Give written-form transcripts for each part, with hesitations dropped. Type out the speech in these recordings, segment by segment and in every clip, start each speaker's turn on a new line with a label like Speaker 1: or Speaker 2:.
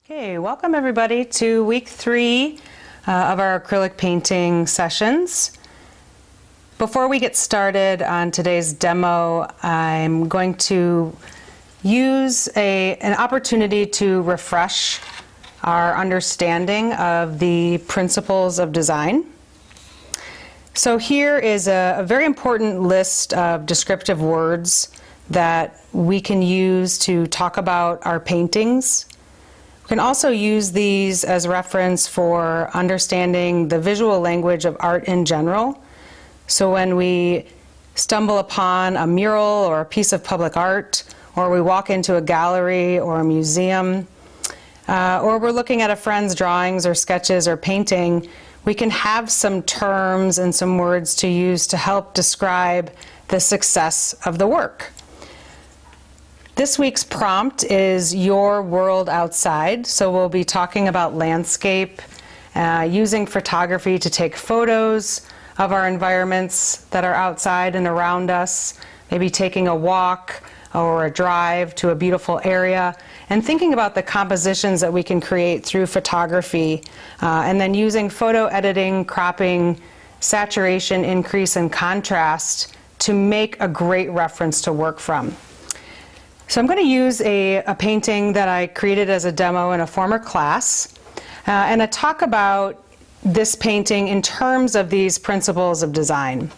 Speaker 1: Okay, welcome everybody to week 3 of our acrylic painting sessions. Before we get started on today's demo, I'm going to use an opportunity to refresh our understanding of the principles of design. So here is a very important list of descriptive words that we can use to talk about our paintings. We can also use these as reference for understanding the visual language of art in general. So when we stumble upon a mural or a piece of public art, or we walk into a gallery or a museum, or we're looking at a friend's drawings or sketches or painting, we can have some terms and some words to use to help describe the success of the work. This week's prompt is Your World Outside, so we'll be talking about landscape, using photography to take photos of our environments that are outside and around us, maybe taking a walk or a drive to a beautiful area, and thinking about the compositions that we can create through photography, and then using photo editing, cropping, saturation, increase, and contrast to make a great reference to work from. So I'm going to use a painting that I created as a demo in a former class, and I talk about this painting in terms of these principles of design.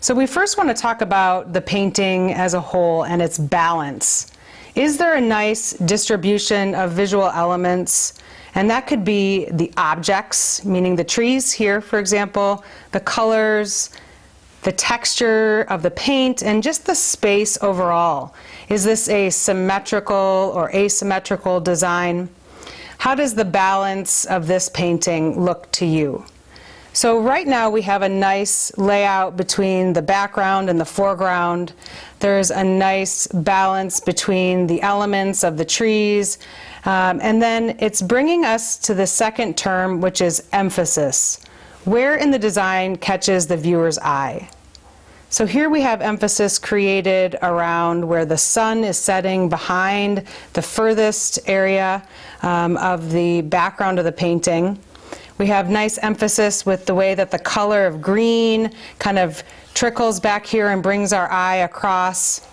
Speaker 1: So we first want to talk about the painting as a whole and its balance. Is there a nice distribution of visual elements? And that could be the objects, meaning the trees here, for example, the colors, the texture of the paint, and just the space overall. Is this a symmetrical or asymmetrical design? How does the balance of this painting look to you? So right now we have a nice layout between the background and the foreground. There's a nice balance between the elements of the trees. And then it's bringing us to the second term, which is emphasis. Where in the design catches the viewer's eye? So here we have emphasis created around where the sun is setting behind the furthest area of the background of the painting. We have nice emphasis with the way that the color of green kind of trickles back here and brings our eye across.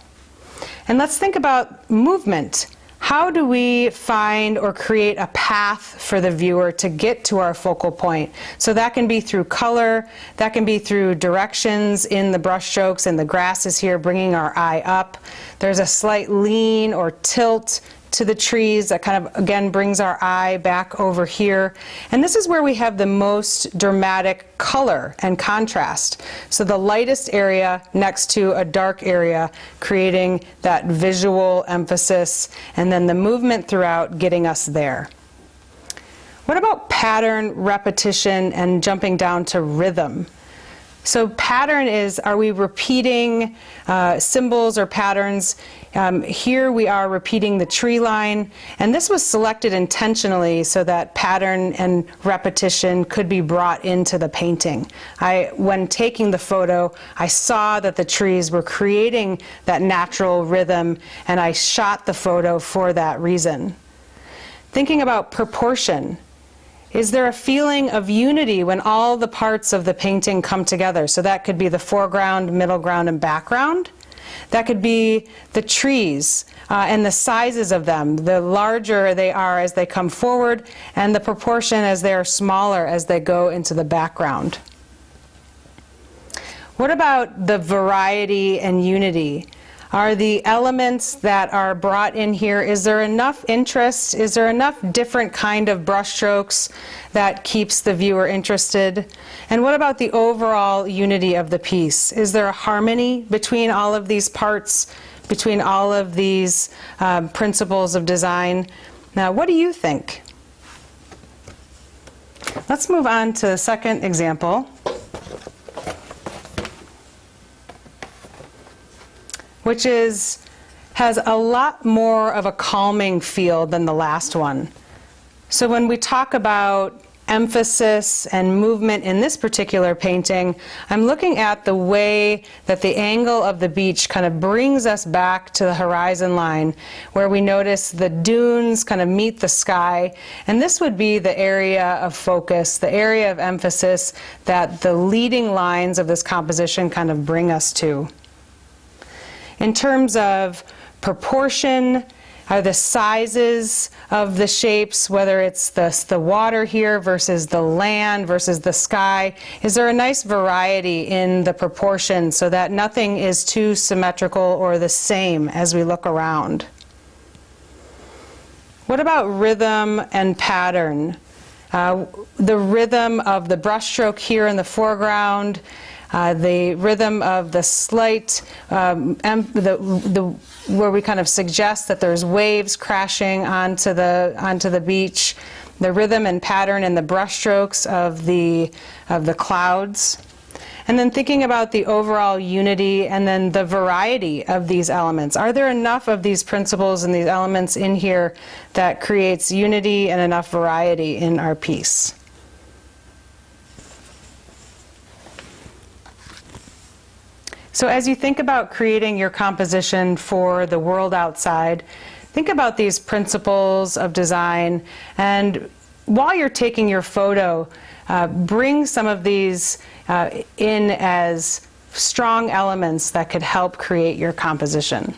Speaker 1: And let's think about movement. How do we find or create a path for the viewer to get to our focal point? So that can be through color, that can be through directions in the brush strokes, and the grass is here bringing our eye up. There's a slight lean or tilt to the trees that kind of, again, brings our eye back over here. And this is where we have the most dramatic color and contrast. So the lightest area next to a dark area, creating that visual emphasis, and then the movement throughout getting us there. What about pattern, repetition, and jumping down to rhythm? So pattern is, are we repeating symbols or patterns? Here we are repeating the tree line, and this was selected intentionally so that pattern and repetition could be brought into the painting. When taking the photo, I saw that the trees were creating that natural rhythm, and I shot the photo for that reason. Thinking about proportion. Is there a feeling of unity when all the parts of the painting come together? So that could be the foreground, middle ground, and background. That could be the trees and the sizes of them. The larger they are as they come forward, and the proportion as they are smaller as they go into the background. What about the variety and unity? Are the elements that are brought in here, is there enough interest? Is there enough different kind of brush strokes that keeps the viewer interested? And what about the overall unity of the piece? Is there a harmony between all of these parts, between all of these principles of design? Now, what do you think? Let's move on to the second example, which has a lot more of a calming feel than the last one. So when we talk about emphasis and movement in this particular painting, I'm looking at the way that the angle of the beach kind of brings us back to the horizon line, where we notice the dunes kind of meet the sky. And this would be the area of focus, the area of emphasis that the leading lines of this composition kind of bring us to. In terms of proportion, are the sizes of the shapes, whether it's the water here versus the land versus the sky, is there a nice variety in the proportion so that nothing is too symmetrical or the same as we look around? What about rhythm and pattern? The rhythm of the brushstroke here in the foreground, the rhythm of the slight, where we kind of suggest that there's waves crashing onto the beach, the rhythm and pattern and the brushstrokes of the clouds, and then thinking about the overall unity and then the variety of these elements. Are there enough of these principles and these elements in here that creates unity and enough variety in our piece? So as you think about creating your composition for the world outside, think about these principles of design, and while you're taking your photo, bring some of these in as strong elements that could help create your composition.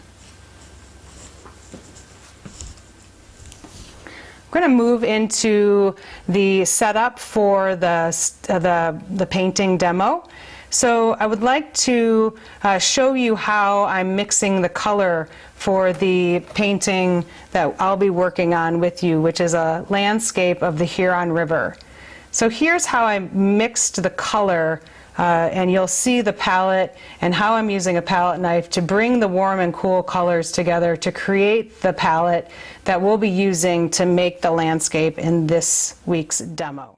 Speaker 1: We're going to move into the setup for the painting demo. So I would like to show you how I'm mixing the color for the painting that I'll be working on with you, which is a landscape of the Huron River. So here's how I mixed the color, and you'll see the palette and how I'm using a palette knife to bring the warm and cool colors together to create the palette that we'll be using to make the landscape in this week's demo.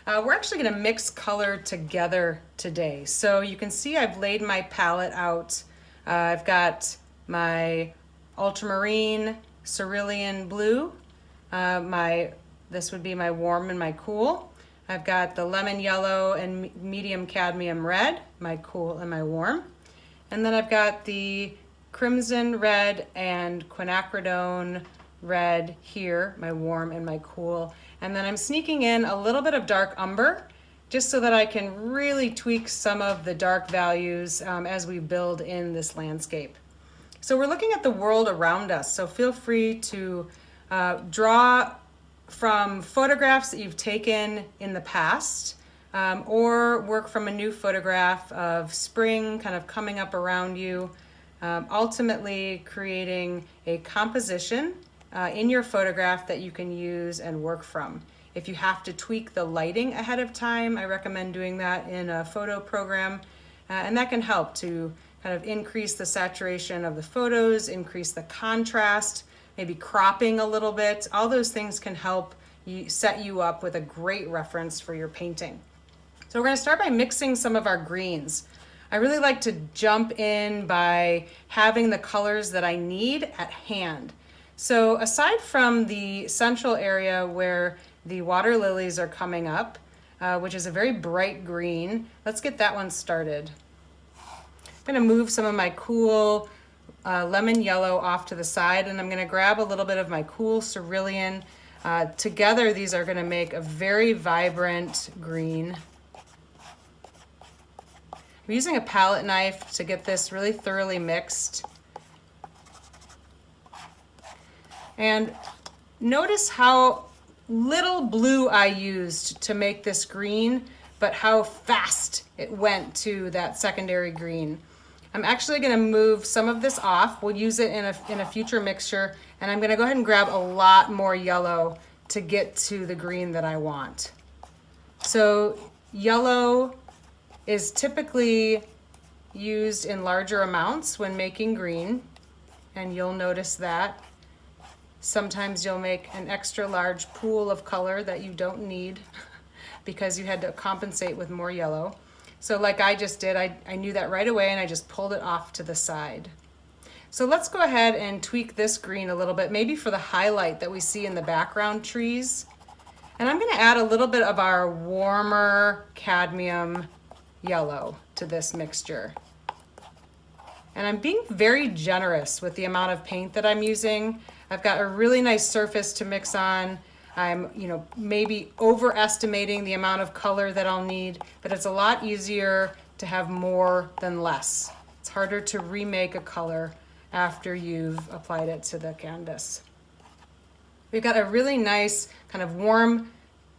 Speaker 1: We're actually going to mix color together today. So you can see I've laid my palette out. I've got my ultramarine, cerulean blue, this would be my warm and my cool. I've got the lemon yellow and medium cadmium red, my cool and my warm. And then I've got the crimson red and quinacridone red here, my warm and my cool. And then I'm sneaking in a little bit of dark umber, just so that I can really tweak some of the dark values as we build in this landscape. So we're looking at the world around us, so feel free to draw from photographs that you've taken in the past, or work from a new photograph of spring kind of coming up around you, ultimately creating a composition in your photograph that you can use and work from. If you have to tweak the lighting ahead of time, I recommend doing that in a photo program, and that can help to kind of increase the saturation of the photos, increase the contrast, maybe cropping a little bit. All those things can help you set you up with a great reference for your painting. So we're going to start by mixing some of our greens. I really like to jump in by having the colors that I need at hand. So aside from the central area where the water lilies are coming up, which is a very bright green, let's get that one started. I'm going to move some of my cool lemon yellow off to the side, and I'm going to grab a little bit of my cool cerulean. Together, these are going to make a very vibrant green. I'm using a palette knife to get this really thoroughly mixed. And notice how little blue I used to make this green, but how fast it went to that secondary green. I'm actually going to move some of this off. We'll use it in a future mixture, and I'm going to go ahead and grab a lot more yellow to get to the green that I want. So yellow is typically used in larger amounts when making green, and you'll notice that. Sometimes you'll make an extra large pool of color that you don't need because you had to compensate with more yellow. So like I just did, I knew that right away, and I just pulled it off to the side. So let's go ahead and tweak this green a little bit, maybe for the highlight that we see in the background trees. And I'm going to add a little bit of our warmer cadmium yellow to this mixture. And I'm being very generous with the amount of paint that I'm using. I've got a really nice surface to mix on. I'm, maybe overestimating the amount of color that I'll need, but it's a lot easier to have more than less. It's harder to remake a color after you've applied it to the canvas. We've got a really nice kind of warm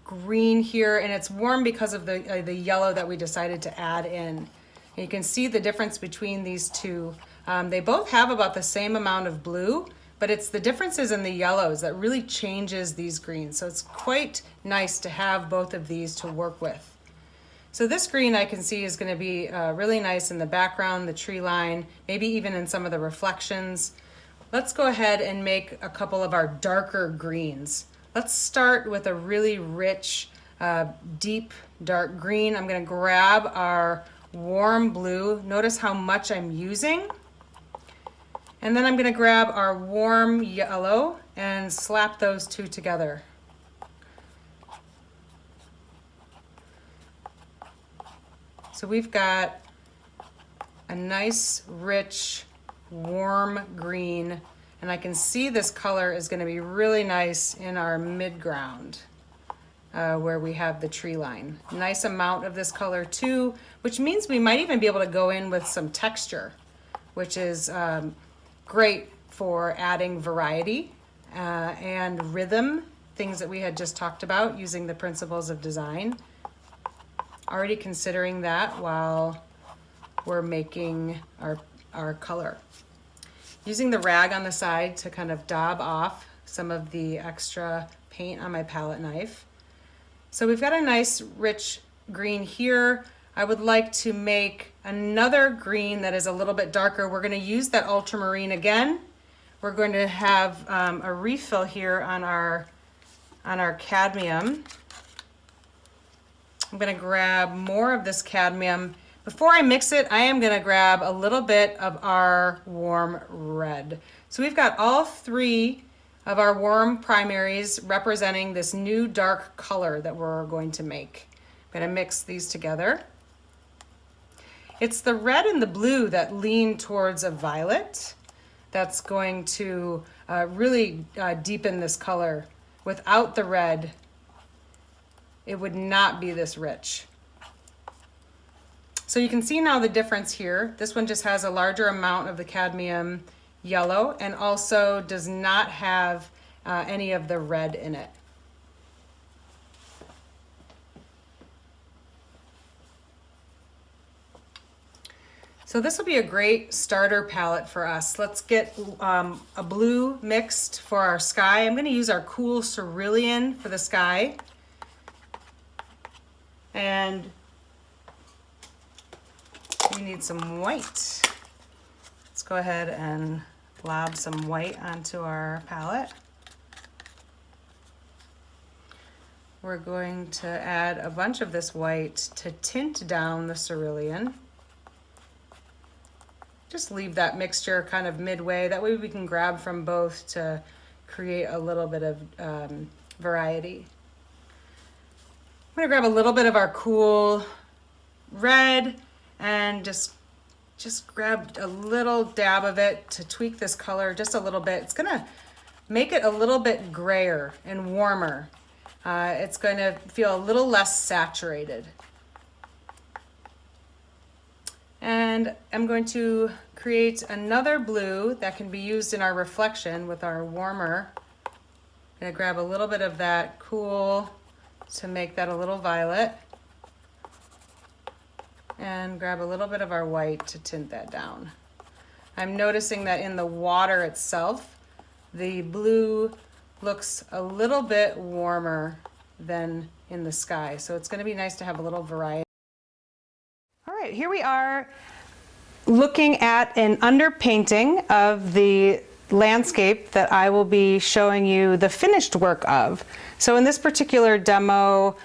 Speaker 1: green here, and it's warm because of the yellow that we decided to add in. And you can see the difference between these two. They both have about the same amount of blue, but it's the differences in the yellows that really changes these greens. So it's quite nice to have both of these to work with. So this green I can see is going to be really nice in the background, the tree line, maybe even in some of the reflections. Let's go ahead and make a couple of our darker greens. Let's start with a really rich, deep, dark green. I'm going to grab our warm blue. Notice how much I'm using. And then I'm going to grab our warm yellow and slap those two together. So we've got a nice, rich, warm green, and I can see this color is going to be really nice in our midground where we have the tree line. Nice amount of this color too, which means we might even be able to go in with some texture, which is great for adding variety and rhythm, things that we had just talked about using the principles of design. Already considering that while we're making our color. Using the rag on the side to kind of dab off some of the extra paint on my palette knife. So we've got a nice rich green here. I would like to make another green that is a little bit darker. We're going to use that ultramarine again. We're going to have a refill here on our cadmium. I'm going to grab more of this cadmium. Before I mix it, I am going to grab a little bit of our warm red. So we've got all three of our warm primaries representing this new dark color that we're going to make. I'm going to mix these together. It's the red and the blue that lean towards a violet that's going to really deepen this color. Without the red, it would not be this rich. So you can see now the difference here. This one just has a larger amount of the cadmium yellow and also does not have any of the red in it. So this will be a great starter palette for us. Let's get a blue mixed for our sky. I'm going to use our cool cerulean for the sky. And we need some white. Let's go ahead and lob some white onto our palette. We're going to add a bunch of this white to tint down the cerulean. Just leave that mixture kind of midway. That way we can grab from both to create a little bit of variety. I'm gonna grab a little bit of our cool red and just grab a little dab of it to tweak this color just a little bit. It's gonna make it a little bit grayer and warmer. It's going to feel a little less saturated. And I'm going to create another blue that can be used in our reflection with our warmer. I'm going to grab a little bit of that cool to make that a little violet. And grab a little bit of our white to tint that down. I'm noticing that in the water itself, the blue looks a little bit warmer than in the sky. So it's going to be nice to have a little variety. All right, here we are looking at an underpainting of the landscape that I will be showing you the finished work of. So in this particular demo,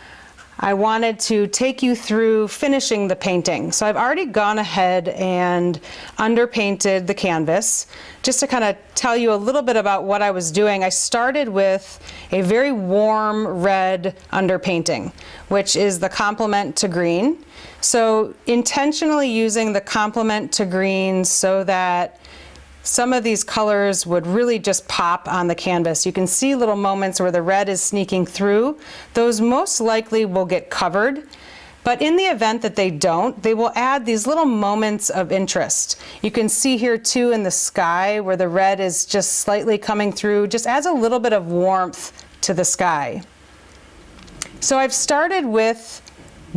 Speaker 1: I wanted to take you through finishing the painting. So I've already gone ahead and underpainted the canvas. Just to kind of tell you a little bit about what I was doing, I started with a very warm red underpainting, which is the complement to green. So intentionally using the complement to green so that some of these colors would really just pop on the canvas. You can see little moments where the red is sneaking through. Those most likely will get covered, but in the event that they don't, they will add these little moments of interest. You can see here too in the sky where the red is just slightly coming through, just adds a little bit of warmth to the sky. So I've started with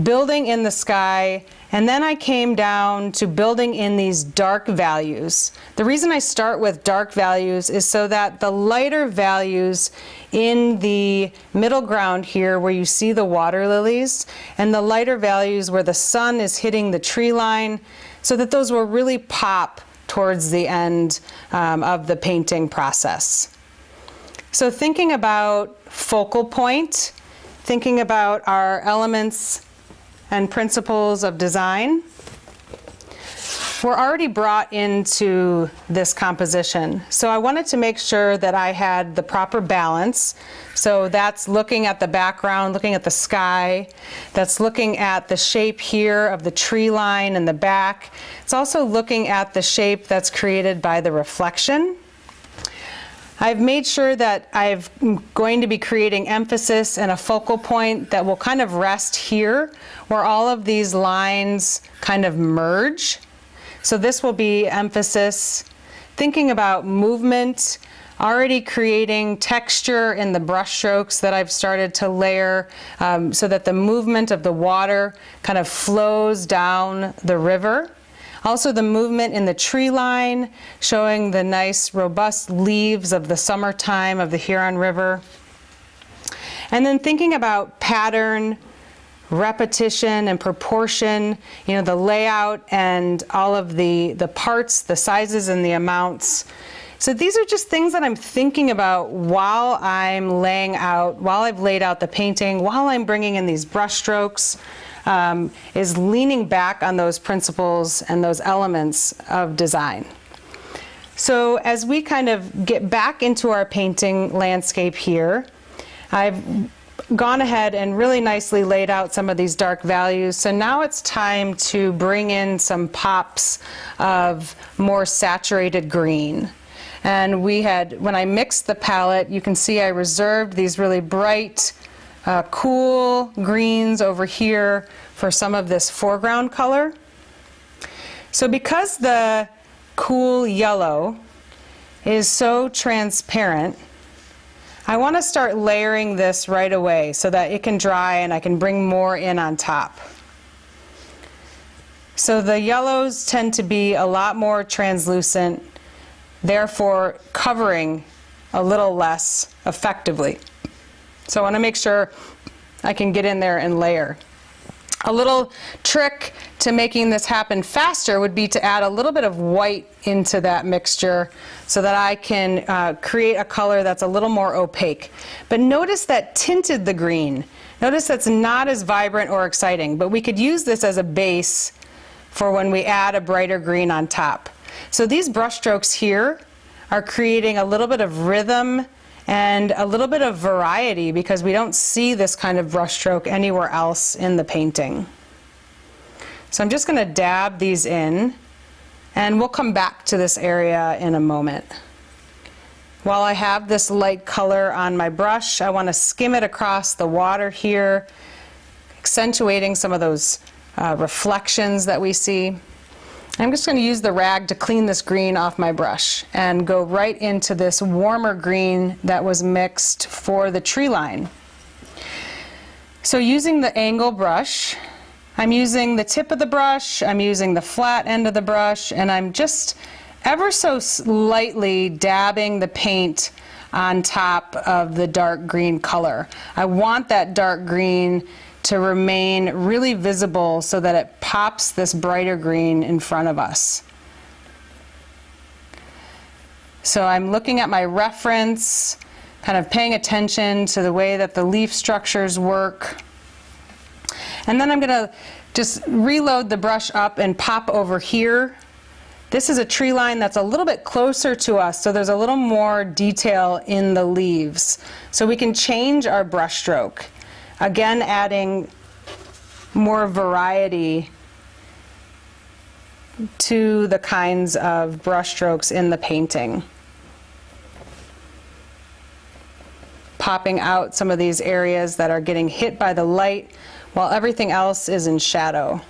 Speaker 1: building in the sky, and then I came down to building in these dark values. The reason I start with dark values is so that the lighter values in the middle ground here where you see the water lilies, and the lighter values where the sun is hitting the tree line, so that those will really pop towards the end of the painting process. So thinking about focal point, thinking about our elements and principles of design, we're already brought into this composition. So I wanted to make sure that I had the proper balance. So that's looking at the background, looking at the sky. That's looking at the shape here of the tree line in the back. It's also looking at the shape that's created by the reflection. I've made sure that I'm going to be creating emphasis and a focal point that will kind of rest here where all of these lines kind of merge. So this will be emphasis. Thinking about movement, already creating texture in the brush strokes that I've started to layer so that the movement of the water kind of flows down the river. Also the movement in the tree line, showing the nice robust leaves of the summertime of the Huron River. And then thinking about pattern, repetition, and proportion, the layout and all of the parts, the sizes and the amounts. So these are just things that I'm thinking about while I'm laying out, while I've laid out the painting, while I'm bringing in these brush strokes. Is leaning back on those principles and those elements of design. So as we kind of get back into our painting landscape here, I've gone ahead and really nicely laid out some of these dark values. So now it's time to bring in some pops of more saturated green. And when I mixed the palette, you can see I reserved these really bright, cool greens over here for some of this foreground color. So because the cool yellow is so transparent, I want to start layering this right away so that it can dry and I can bring more in on top. So the yellows tend to be a lot more translucent, therefore covering a little less effectively. So I want to make sure I can get in there and layer. A little trick to making this happen faster would be to add a little bit of white into that mixture so that I can create a color that's a little more opaque. But notice that tinted the green. Notice that's not as vibrant or exciting, but we could use this as a base for when we add a brighter green on top. So these brush strokes here are creating a little bit of rhythm and a little bit of variety because we don't see this kind of brush stroke anywhere else in the painting. So I'm just going to dab these in, and we'll come back to this area in a moment. While I have this light color on my brush, I want to skim it across the water here, accentuating some of those reflections that we see. I'm just going to use the rag to clean this green off my brush and go right into this warmer green that was mixed for the tree line. So using the angle brush, I'm using the tip of the brush, I'm using the flat end of the brush, and I'm just ever so lightly dabbing the paint on top of the dark green color. I want that dark green to remain really visible so that it pops this brighter green in front of us. So I'm looking at my reference, kind of paying attention to the way that the leaf structures work. And then I'm gonna just reload the brush up and pop over here. This is a tree line that's a little bit closer to us, so there's a little more detail in the leaves. So we can change our brush stroke. Again, adding more variety to the kinds of brush strokes in the painting. Popping out some of these areas that are getting hit by the light while everything else is in shadow.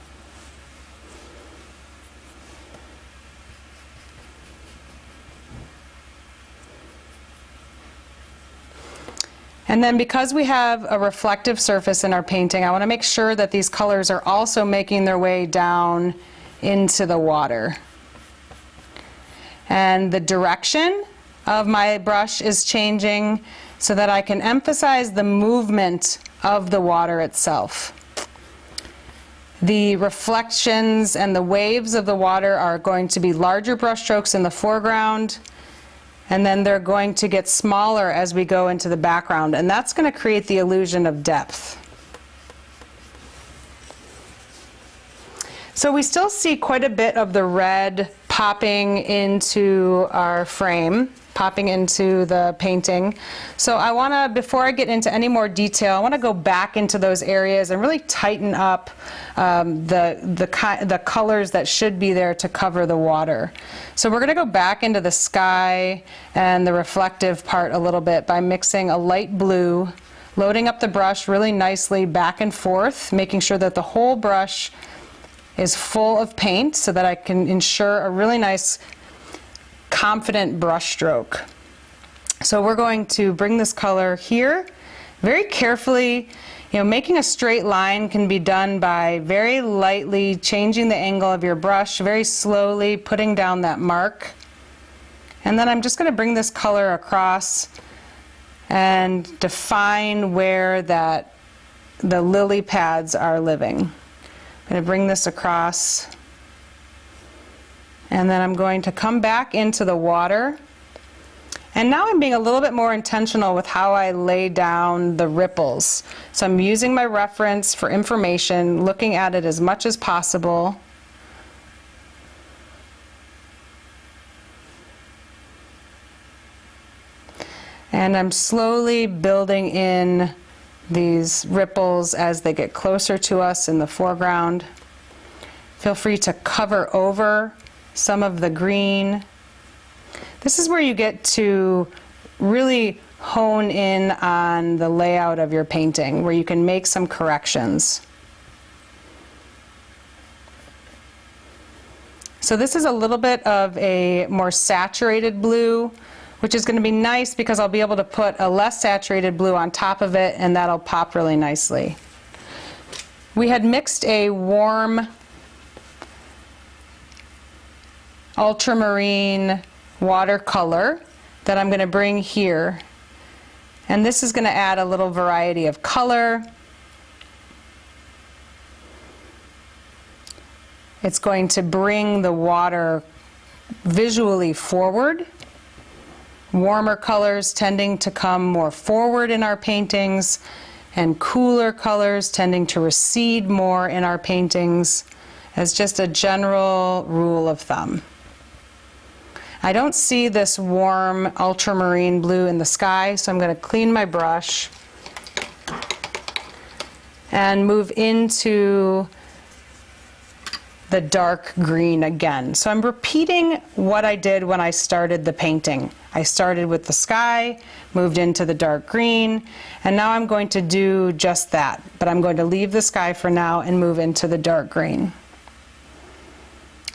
Speaker 1: And then because we have a reflective surface in our painting, I want to make sure that these colors are also making their way down into the water. And the direction of my brush is changing so that I can emphasize the movement of the water itself. The reflections and the waves of the water are going to be larger brush strokes in the foreground, and then they're going to get smaller as we go into the background, and that's going to create the illusion of depth. So we still see quite a bit of the red popping into our frame, popping into the painting. So I want to, before I get into any more detail, I want to go back into those areas and really tighten up the colors that should be there to cover the water. So we're going to go back into the sky and the reflective part a little bit by mixing a light blue, loading up the brush really nicely back and forth, making sure that the whole brush is full of paint so that I can ensure a really nice confident brush stroke. So we're going to bring this color here very carefully. You know, making a straight line can be done by very lightly changing the angle of your brush, very slowly putting down that mark. And then I'm just going to bring this color across and define where the lily pads are living. I'm going to bring this across, and then I'm going to come back into the water. And now I'm being a little bit more intentional with how I lay down the ripples. So I'm using my reference for information, looking at it as much as possible. And I'm slowly building in these ripples as they get closer to us in the foreground. Feel free to cover over some of the green. This is where you get to really hone in on the layout of your painting, where you can make some corrections. So this is a little bit of a more saturated blue, which is going to be nice because I'll be able to put a less saturated blue on top of it, and that'll pop really nicely. We had mixed a warm ultramarine watercolor that I'm going to bring here, and this is going to add a little variety of color. It's going to bring the water visually forward. Warmer colors tending to come more forward in our paintings, and cooler colors tending to recede more in our paintings, as just a general rule of thumb. I don't see this warm ultramarine blue in the sky, so I'm going to clean my brush and move into the dark green again. So I'm repeating what I did when I started the painting. I started with the sky, moved into the dark green, and now I'm going to do just that. But I'm going to leave the sky for now and move into the dark green.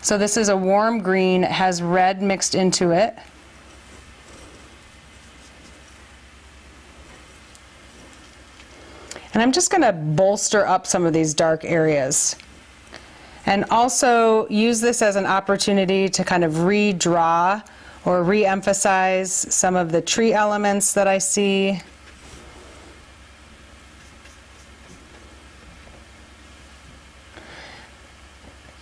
Speaker 1: So this is a warm green. It has red mixed into it. And I'm just going to bolster up some of these dark areas. And also use this as an opportunity to kind of redraw or re-emphasize some of the tree elements that I see.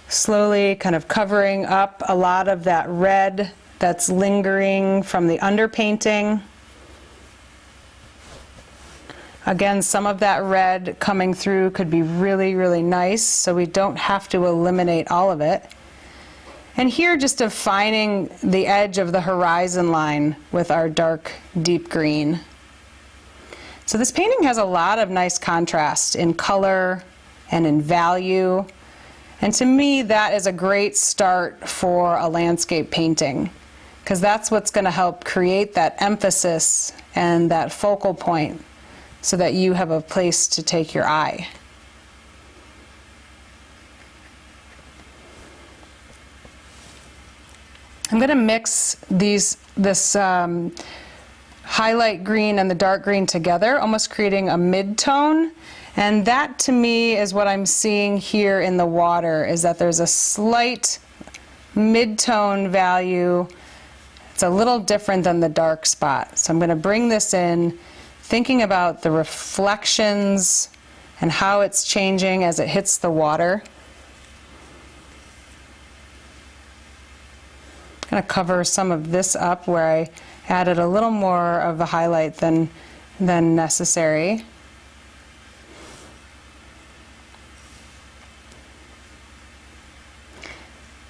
Speaker 1: Slowly kind of covering up a lot of that red that's lingering from the underpainting. Again, some of that red coming through could be really, really nice, so we don't have to eliminate all of it. And here, just defining the edge of the horizon line with our dark, deep green. So this painting has a lot of nice contrast in color and in value. And to me, that is a great start for a landscape painting, because that's what's going to help create that emphasis and that focal point so that you have a place to take your eye. I'm going to mix this highlight green and the dark green together, almost creating a mid-tone. And that, to me, is what I'm seeing here in the water, is that there's a slight mid-tone value. It's a little different than the dark spot. So I'm going to bring this in, thinking about the reflections and how it's changing as it hits the water. I'm going to cover some of this up where I added a little more of the highlight than necessary.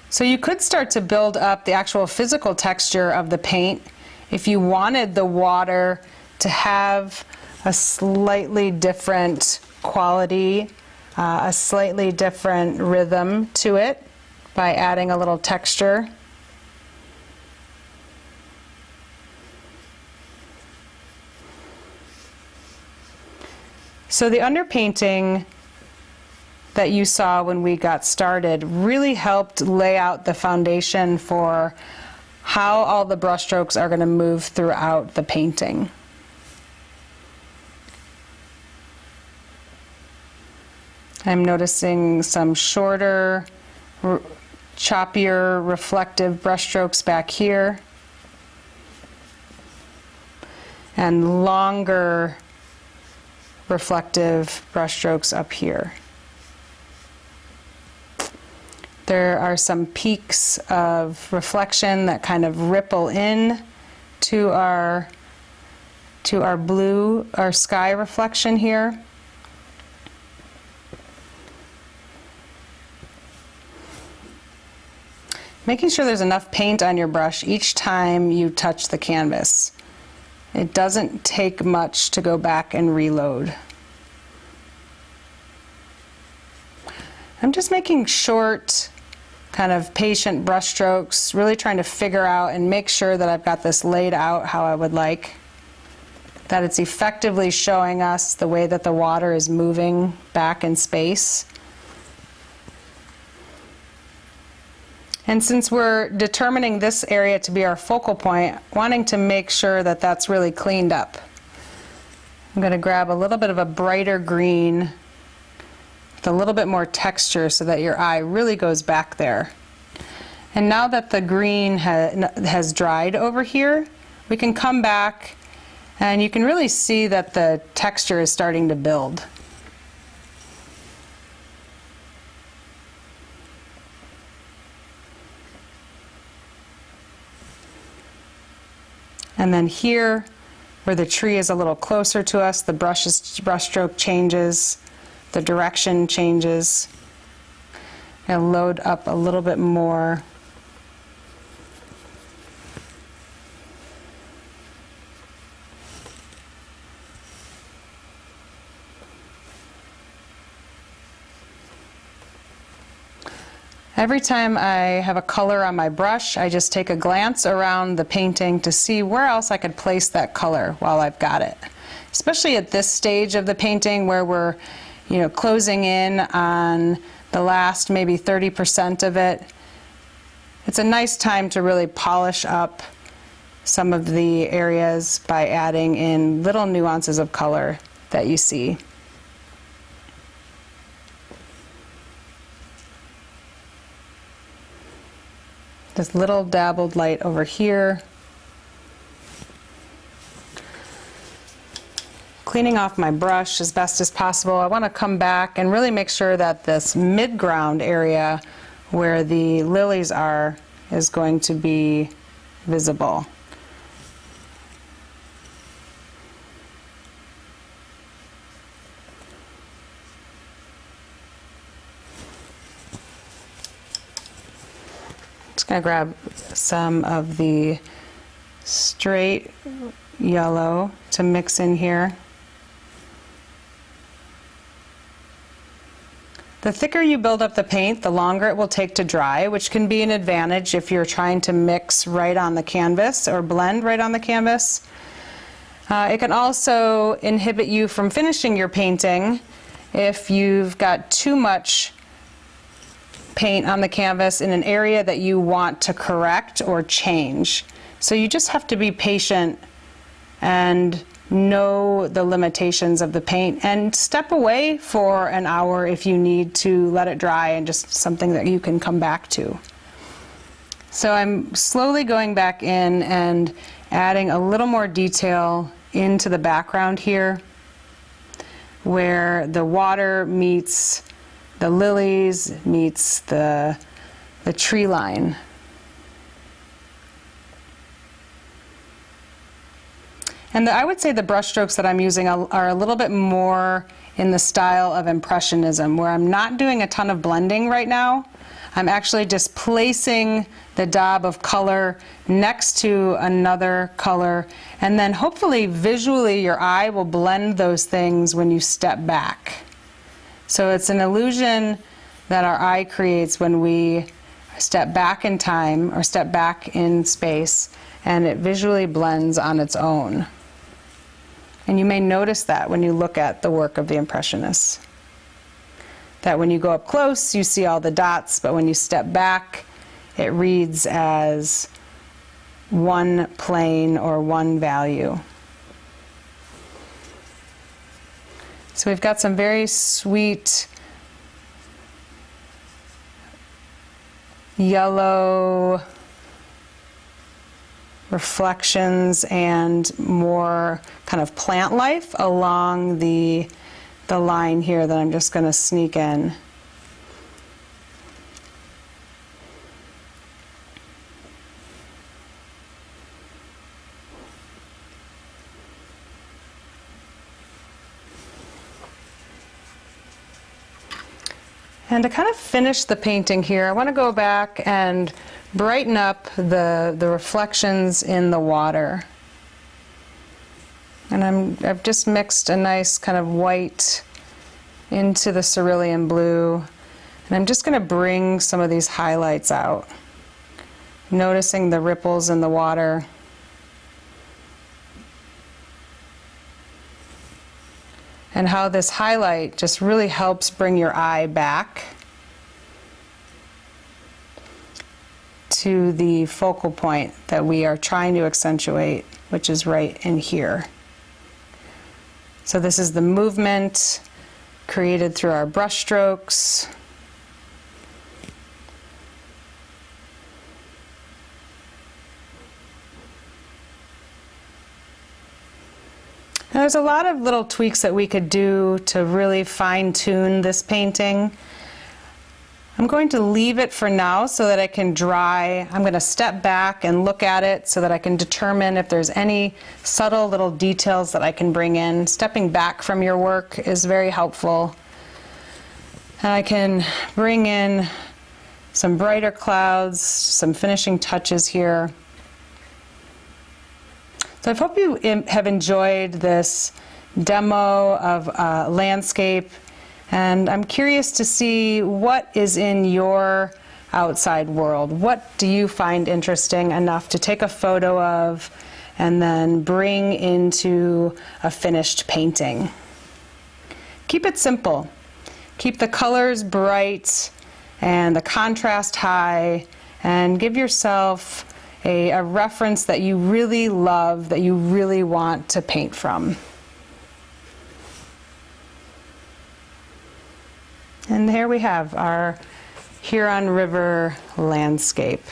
Speaker 1: So you could start to build up the actual physical texture of the paint if you wanted the water to have a slightly different quality, a slightly different rhythm to it by adding a little texture. So the underpainting that you saw when we got started really helped lay out the foundation for how all the brushstrokes are going to move throughout the painting. I'm noticing some shorter, choppier, reflective brushstrokes back here, and longer reflective brushstrokes up here. There are some peaks of reflection that kind of ripple in to our blue, our sky reflection here. Making sure there's enough paint on your brush each time you touch the canvas. It doesn't take much to go back and reload. I'm just making short, kind of patient brush strokes, really trying to figure out and make sure that I've got this laid out how I would like, that it's effectively showing us the way that the water is moving back in space. And since we're determining this area to be our focal point, wanting to make sure that that's really cleaned up, I'm going to grab a little bit of a brighter green with a little bit more texture so that your eye really goes back there. And now that the green has dried over here, we can come back and you can really see that the texture is starting to build. And then here, where the tree is a little closer to us, the brush stroke changes, the direction changes. And load up a little bit more. Every time I have a color on my brush, I just take a glance around the painting to see where else I could place that color while I've got it. Especially at this stage of the painting where we're, closing in on the last maybe 30% of it. It's a nice time to really polish up some of the areas by adding in little nuances of color that you see. This little dabbled light over here. Cleaning off my brush as best as possible. I want to come back and really make sure that this mid-ground area where the lilies are is going to be visible. going to grab some of the straight yellow to mix in here. The thicker you build up the paint, the longer it will take to dry, which can be an advantage if you're trying to mix right on the canvas or blend right on the canvas. It can also inhibit you from finishing your painting if you've got too much paint on the canvas in an area that you want to correct or change. So you just have to be patient and know the limitations of the paint and step away for an hour if you need to let it dry and just something that you can come back to. So I'm slowly going back in and adding a little more detail into the background here where the water meets the lilies, meets the tree line. And I would say the brush strokes that I'm using are a little bit more in the style of Impressionism, where I'm not doing a ton of blending right now. I'm actually just placing the daub of color next to another color, and then hopefully visually your eye will blend those things when you step back. So it's an illusion that our eye creates when we step back in time or step back in space, and it visually blends on its own. And you may notice that when you look at the work of the Impressionists. That when you go up close, you see all the dots, but when you step back, it reads as one plane or one value. So we've got some very sweet yellow reflections and more kind of plant life along the line here that I'm just going to sneak in. And to kind of finish the painting here, I want to go back and brighten up the reflections in the water. And I've just mixed a nice kind of white into the cerulean blue. And I'm just going to bring some of these highlights out, noticing the ripples in the water. And how this highlight just really helps bring your eye back to the focal point that we are trying to accentuate, which is right in here. So this is the movement created through our brush strokes. Now, there's a lot of little tweaks that we could do to really fine-tune this painting. I'm going to leave it for now so that it can dry. I'm going to step back and look at it so that I can determine if there's any subtle little details that I can bring in. Stepping back from your work is very helpful. And I can bring in some brighter clouds, some finishing touches here. So I hope you have enjoyed this demo of landscape, and I'm curious to see what is in your outside world. What do you find interesting enough to take a photo of and then bring into a finished painting? Keep it simple. Keep the colors bright and the contrast high, and give yourself a reference that you really love, that you really want to paint from. And there we have our Huron River landscape.